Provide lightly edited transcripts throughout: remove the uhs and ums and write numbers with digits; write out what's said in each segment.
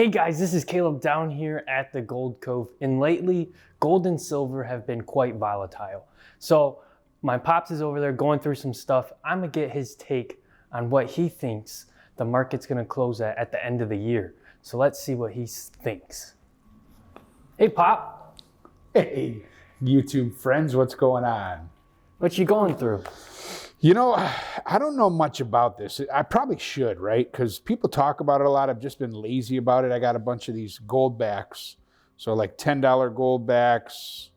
Hey guys, this is Caleb down here at the Gold Cove, and lately gold and silver have been quite volatile. So my pops is over there going through some stuff. I'm gonna get his take on what he thinks the market's gonna close at the end of the year. So let's see what he thinks. Hey Pop. Hey, YouTube friends, what's going on? What you going through? You know, I don't know much about this. I probably should, right? Because people talk about it a lot. I've just been lazy about it. I got a bunch of these gold backs. So like $10 gold backs.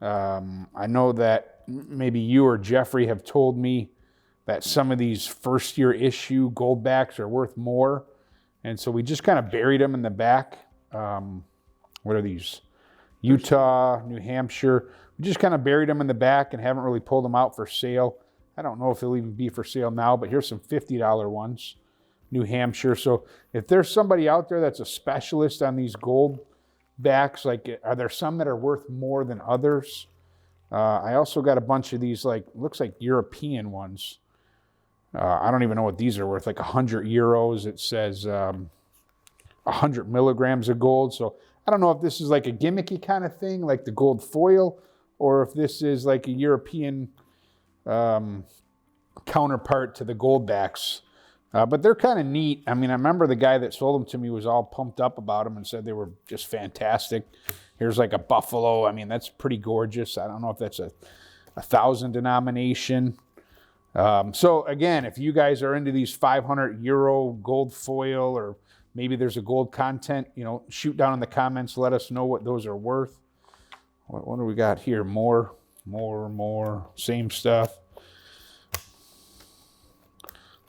I know that maybe you or Jeffrey have told me that some of these first year issue gold backs are worth more. And so we just kind of buried them in the back. What are these? Utah, New Hampshire. We just kind of buried them in the back and haven't really pulled them out for sale. I don't know if they'll even be for sale now, but here's some $50 ones, New Hampshire. So if there's somebody out there that's a specialist on these gold backs, like are there some that are worth more than others? I also got a bunch of these, like looks like European ones. I don't even know what these are worth, like 100 euros. It says 100 milligrams of gold. So I don't know if this is like a gimmicky kind of thing, like the gold foil, or if this is like a European counterpart to the gold backs. But they're kind of neat. I mean, I remember the guy that sold them to me was all pumped up about them and said they were just fantastic. Here's like a buffalo. I mean, that's pretty gorgeous. I don't know if that's a 1,000 denomination. So again, if you guys are into these 500 euro gold foil, or maybe there's a gold content, you know, shoot down in the comments. Let us know what those are worth. What do we got here? More, same stuff.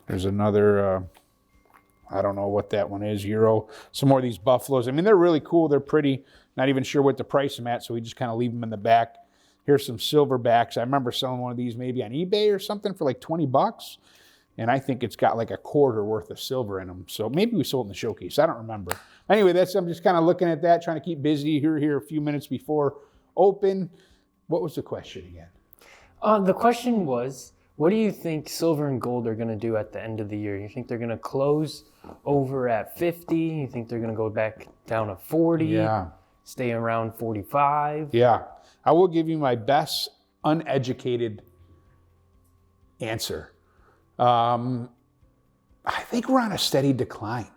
There's another, I don't know what that one is, euro. Some more of these buffaloes. I mean, they're really cool. They're pretty. Not even sure what to price them at, so we just kind of leave them in the back. Here's some silverbacks. I remember selling one of these maybe on eBay or something for like 20 bucks. And I think it's got like a quarter worth of silver in them. So maybe we sold in the showcase. I don't remember. Anyway, I'm just kind of looking at that, trying to keep busy here a few minutes before open. What was the question again? The question was, what do you think silver and gold are going to do at the end of the year? You think they're going to close over at 50? You think they're going to go back down to 40? Yeah. Stay around 45? Yeah. I will give you my best uneducated answer. I think we're on a steady decline.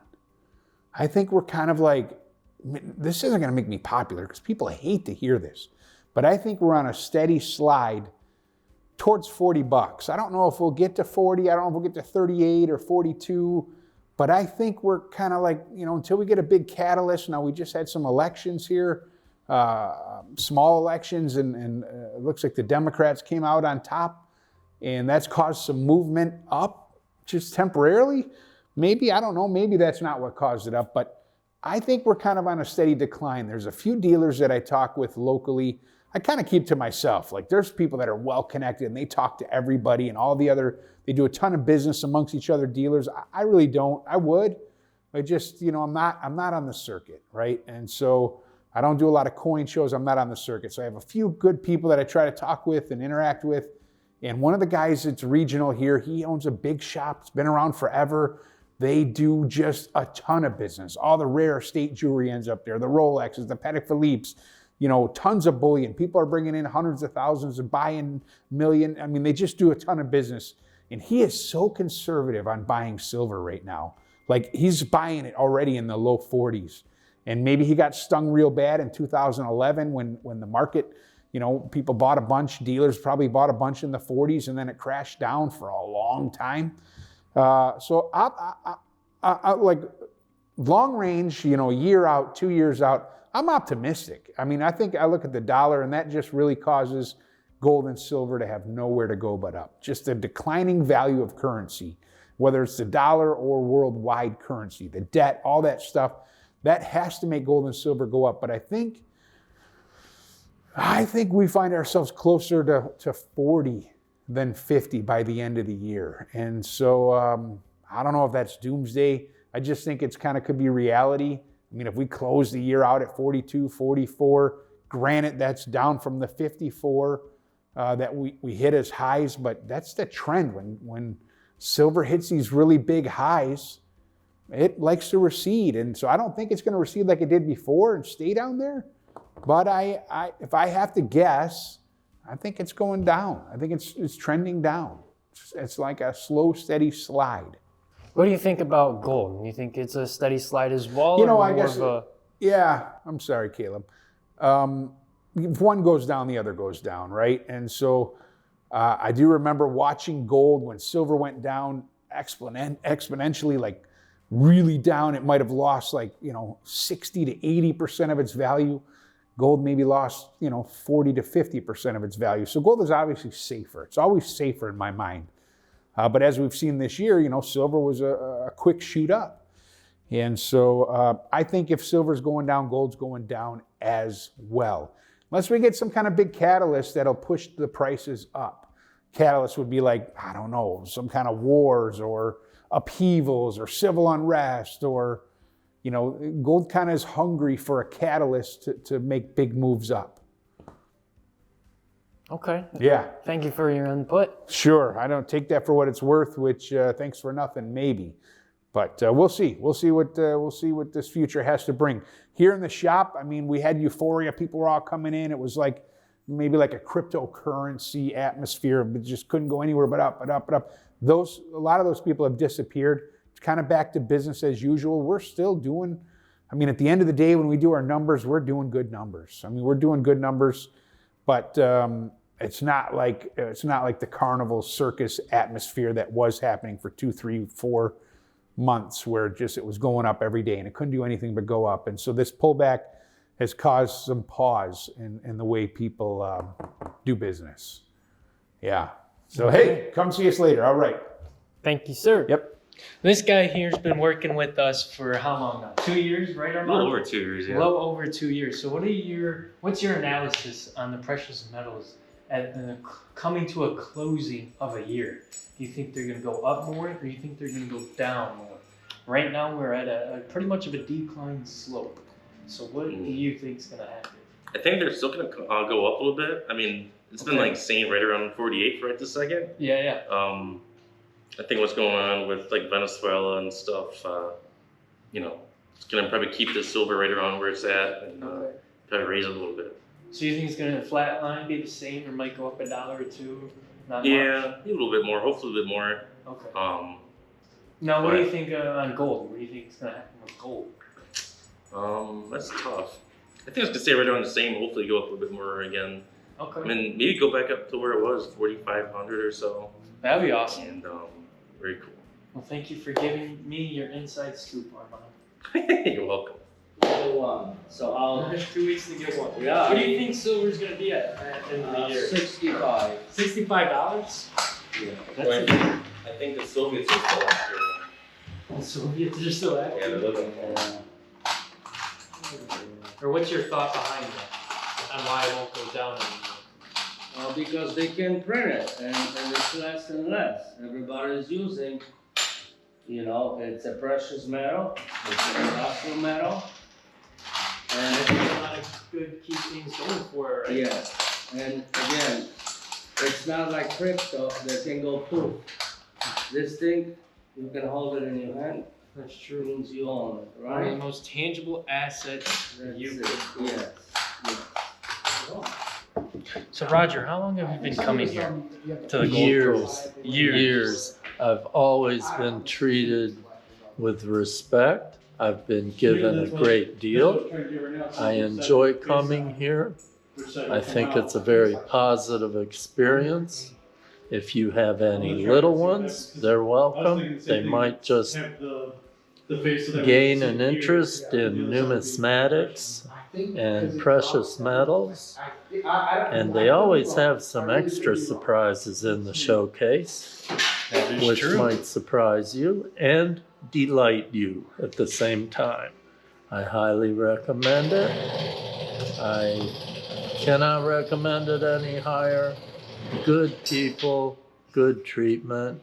I think we're kind of like, this isn't going to make me popular because people hate to hear this, but I think we're on a steady slide towards 40 bucks. I don't know if we'll get to 40. I don't know if we'll get to 38 or 42, but I think we're kind of like, you know, until we get a big catalyst. Now we just had some elections here, small elections, and it looks like the Democrats came out on top. And that's caused some movement up just temporarily. Maybe, I don't know, maybe that's not what caused it up, but I think we're kind of on a steady decline. There's a few dealers that I talk with locally. I kind of keep to myself. Like there's people that are well connected and they talk to everybody and all the other, they do a ton of business amongst each other dealers. I really don't. I would. I just, you know, I'm not on the circuit, right? And so I don't do a lot of coin shows. I'm not on the circuit. So I have a few good people that I try to talk with and interact with. And one of the guys that's regional here, he owns a big shop. It's been around forever. They do just a ton of business. All the rare estate jewelry ends up there, the Rolexes, the Patek Philippe's, you know, tons of bullion. People are bringing in hundreds of thousands and buying million. I mean, they just do a ton of business. And he is so conservative on buying silver right now. Like he's buying it already in the low 40s. And maybe he got stung real bad in 2011 when the market, you know, people bought a bunch, dealers probably bought a bunch in the 40s, and then it crashed down for a long time. So I like long range, you know, a year out, 2 years out, I'm optimistic. I mean, I think I look at the dollar and that just really causes gold and silver to have nowhere to go but up. Just the declining value of currency, whether it's the dollar or worldwide currency, the debt, all that stuff, that has to make gold and silver go up. But I think we find ourselves closer to 40 than 50 by the end of the year. And so I don't know if that's doomsday. I just think it's kind of could be reality. I mean, if we close the year out at 42, 44, granted that's down from the 54 that we hit as highs, but that's the trend. When silver hits these really big highs, it likes to recede. And so I don't think it's going to recede like it did before and stay down there. But if I have to guess, I think it's going down. I think it's trending down. It's like a slow, steady slide. What do you think about gold? Do you think it's a steady slide as well? You know, or I more guess, of a... yeah, I'm sorry, Caleb. If one goes down, the other goes down, right? And so I do remember watching gold when silver went down exponentially, like really down. It might have lost 60 to 80% of its value. Gold maybe lost 40 to 50% of its value. So gold is obviously safer. It's always safer in my mind. But as we've seen this year, silver was a quick shoot up. And so I think if silver's going down, gold's going down as well. Unless we get some kind of big catalyst that'll push the prices up. Catalyst would be like, I don't know, some kind of wars or upheavals or civil unrest, or, gold kind of is hungry for a catalyst to make big moves up. Okay. Yeah. Thank you for your input. Sure. I don't take that for what it's worth, which thanks for nothing, maybe. But we'll see. We'll see what this future has to bring. Here in the shop, I mean, we had euphoria. People were all coming in. It was like maybe like a cryptocurrency atmosphere, but just couldn't go anywhere but up, but up, but up. A lot of those people have disappeared. It's kind of back to business as usual. We're still doing, at the end of the day, when we do our numbers, we're doing good numbers. We're doing good numbers, but it's not like the carnival circus atmosphere that was happening for 2, 3, 4 months, where it was going up every day and it couldn't do anything but go up. And so this pullback has caused some pause in the way people do business. Yeah. So, hey, come see us later. All right. Thank you, sir. Yep. This guy here's been working with us for how long now? 2 years, right, Armand? A little over 2 years, yeah. A little over 2 years. So what's your analysis on the precious metals coming to a closing of a year? Do you think they're going to go up more, or do you think they're going to go down more? Right now, we're at a pretty much of a decline slope. So what do you think is going to happen? I think they're still going to go up a little bit. It's been staying right around 48 for right this second. Yeah. I think what's going on with Venezuela and stuff, it's going to probably keep the silver right around where it's at and probably raise it a little bit. So you think it's going to flatline, be the same, or might go up $1 or $2? Not much? A little bit more, hopefully a bit more. Okay. Now, what do you think on gold? What do you think is going to happen with gold? That's tough. I think it's going to stay right around the same, hopefully go up a little bit more again. Okay. Maybe go back up to where it was, 4,500 or so. That'd be awesome. And very cool. Well, thank you for giving me your inside scoop, Armand. You're welcome. So I'll 2 weeks to get one. Yeah. What do you think silver's going to be at the end of the year? 65. $65? Yeah. That's I think the Soviets are still after. The Soviets are still active? Yeah, they're looking Or what's your thought behind that? On why it won't go down anymore? Because they can print it, and it's less and less. Everybody is using, it's a precious metal, it's an industrial metal. And there's a lot of good key things going for it, right? Yeah, and again, it's not like crypto that can go poof. This thing, you can hold it in your hand. That's true. Means you own it, One of the right? most tangible assets That's you it. Yes. So Roger, how long have you been coming here to the Gold Years. Cove? Years. I've always been treated with respect. I've been given a great deal. I enjoy coming here. I think it's a very positive experience. If you have any little ones, they're welcome. They might just gain an interest in numismatics and precious metals. And they always have some extra surprises in the showcase, which might surprise you and delight you at the same time. I highly recommend it. I cannot recommend it any higher. Good people, good treatment,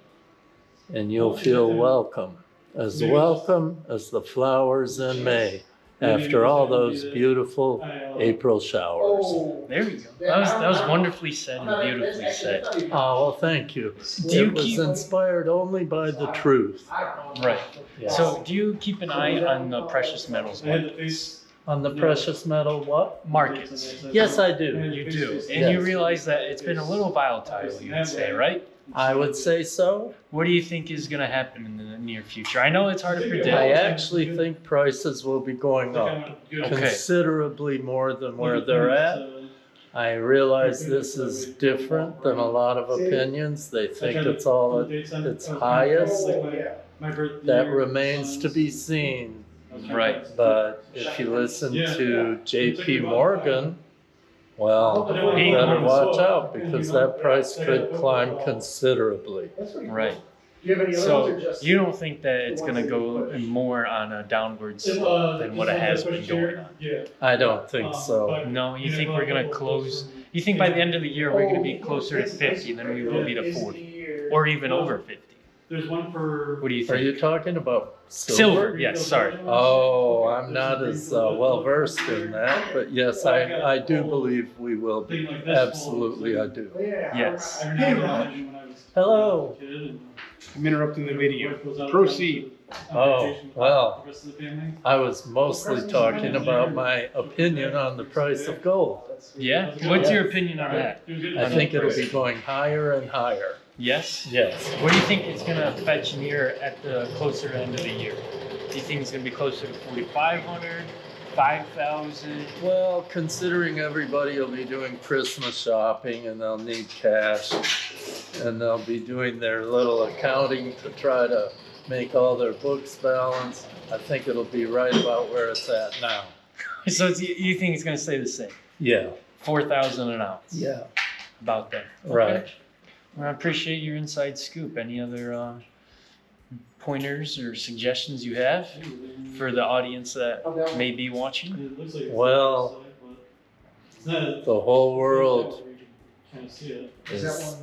and you'll feel welcome as the flowers in May. after all those beautiful April showers. There we go. That was wonderfully said and beautifully said. Oh, well, thank you. Do you It was keep- inspired only by the truth. Right. Yes. So, do you keep an eye on the precious metals markets? On the precious metal what? Markets. Yes, I do. You do, and you Yes. realize that it's been a little volatile. You would say, right? I would say so. What do you think is going to happen in the near future? I know it's hard to predict. I actually think prices will be going up considerably more than where they're at. I realize this is different than a lot of opinions. They think it's all at its highest. That remains to be seen. Right. But if you listen to J.P. Morgan, well, you better watch out because that price could climb considerably. Right. So you don't think that it's going to go more on a downward slope than what it has been going on? I don't think so. No, you think we're going to close? You think by the end of the year we're going to be closer to 50 than we will be to 40, or even over 50? There's one for. What do you Are think? you talking about Silver? Yes. Sorry. Oh, I'm not as well versed in that, but yes, I do believe we will be. Absolutely, I do. Yes. Hello. I'm interrupting the video. Proceed. Oh, well, I was mostly talking about my opinion on the price of gold. Yeah. What's your opinion on that? I think it'll be going higher and higher. Yes. Yes. What do you think it's going to fetch near at the closer end of the year? Do you think it's going to be closer to 4,500, 5,000? Well, considering everybody will be doing Christmas shopping and they'll need cash and they'll be doing their little accounting to try to make all their books balance, I think it'll be right about where it's at now. So you think it's going to stay the same? Yeah. 4,000 an ounce? Yeah. About that. Right. Okay. Well, I appreciate your inside scoop. Any other pointers or suggestions you have for the audience that may be watching? Well, the whole world is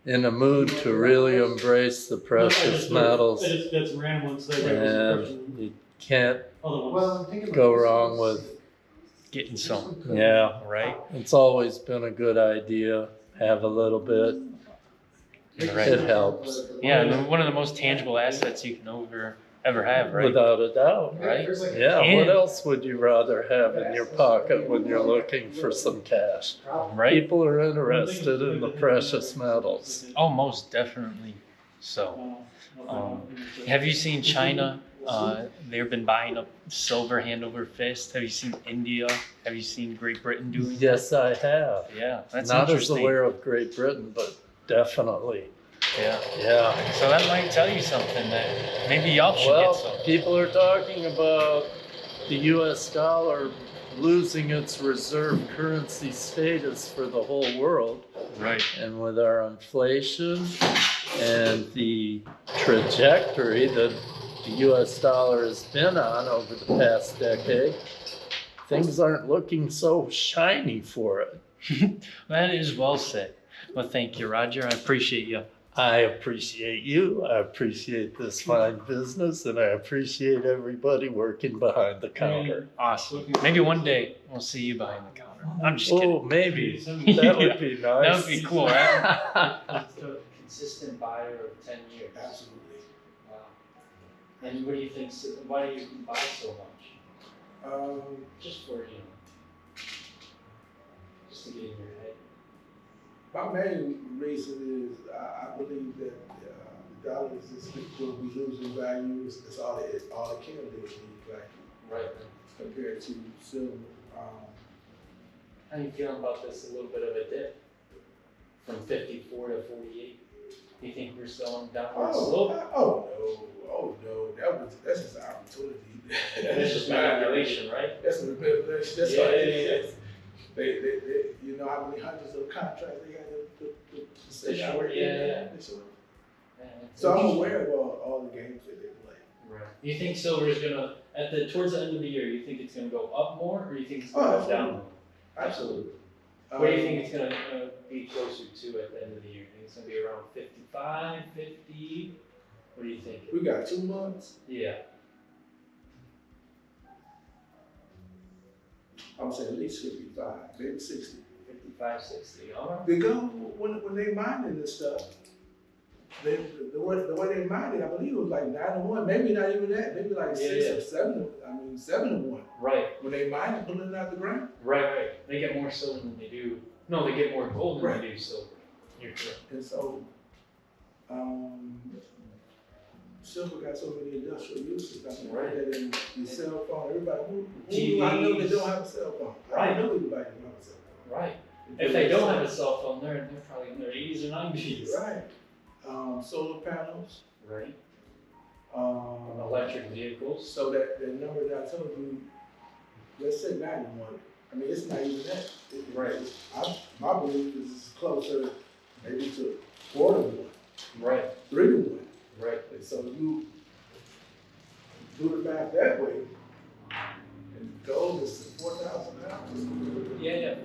in a mood to really embrace the precious metals, That's rambling. and you can't Well, go wrong with, Getting some, yeah, right? it's always been a good idea, have a little bit, Right. it helps, Yeah, and one of the most tangible assets you can ever have, right? without a doubt. Right? Yeah, And- what else would you rather have in your pocket when you're looking for some cash? Right? People are interested in the precious metals. Oh, most definitely. So, have you seen China? They've been buying up silver hand over fist. Have you seen India? Have you seen Great Britain doing? Yes, I have. Yeah, that's Not as interesting. aware of Great Britain, but definitely. Yeah. Yeah. So that might tell you something that maybe y'all should Well, get some. people are talking about the US dollar losing its reserve currency status for the whole world. Right. And with our inflation and the trajectory that the US dollar has been on over the past decade, things aren't looking so shiny for it. That is well said. Well, thank you, Roger. I appreciate you. I appreciate you, I appreciate this fine business, and I appreciate everybody working behind the counter. Awesome. Maybe one day we'll see you behind the counter. I'm just kidding. Oh, maybe. That would be nice. That would be cool, right? Consistent buyer of 10 years. Absolutely. Wow. And what do you think, why do you buy so much? Just for, just to get in your head. My main reason is I believe that the dollar is just will be losing value. It's all it can do is lose value Right. compared to silver. How you feeling about this? A little bit of a dip from 54 to 48. Do you think we're still on downward slope? Oh no, that's just an opportunity. That's just manipulation, right? That's manipulation. That's all it is. They, you know how many hundreds of contracts they had to say short, yeah. They short. Yeah, So I'm aware of all the games that they play. Right. You think silver is gonna towards the end of the year? You think it's gonna go up more, or you think it's gonna go down more? Absolutely. What do you think it's gonna be closer to at the end of the year? Think it's gonna be around 55, 50? What do you think? We got 2 months. Yeah. I'm saying at least 55, maybe 60. 55, 60, all right. Because when they mining this stuff, the way they mined it, I believe it was like 9-1, maybe not even that, maybe like 6 or 7. I mean 7-1. Right, When they mine it, pulling it out the ground. right. They get more silver than they do. No, they get more gold than they do silver. You're correct. And so, silver got so many industrial uses. I mean, Right. that in your cell phone, everybody who do I know that don't have a cell phone? I Right. don't know anybody who have a cell phone. Right. If they don't have a cell phone, they're probably in their 80s or 90s. Right. Solar panels. Right. Electric vehicles. So that number that I told you, let's say 91. I mean, it's not even that. Right. My belief is it's closer maybe to 4-1, Right. 3-1. Right. And so you do the math that way, and gold is 4,000 ounces. Yeah.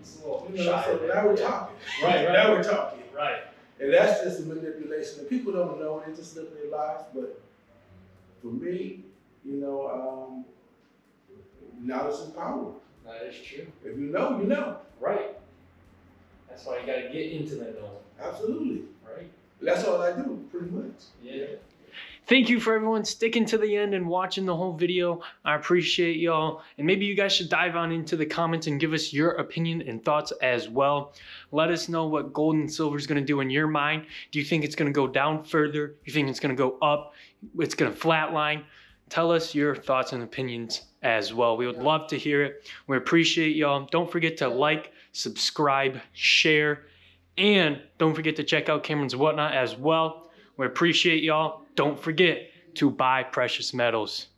It's a little You know, so now we're talking. Right. Now we're talking. Right. And that's just a manipulation. And people don't know, they just live their lives. But for me, you know, knowledge is power. That is true. If you know, you know. Right. That's why you gotta get into the knowing. Absolutely. Right. That's all I do, pretty much. Yeah. Thank you for everyone sticking to the end and watching the whole video. I appreciate y'all. And maybe you guys should dive on into the comments and give us your opinion and thoughts as well. Let us know what gold and silver is going to do in your mind. Do you think it's going to go down further? You think it's going to go up? It's going to flatline? Tell us your thoughts and opinions as well. We would love to hear it. We appreciate y'all. Don't forget to like, subscribe, share, and don't forget to check out Cameron's Whatnot as well. We appreciate y'all. Don't forget to buy precious metals.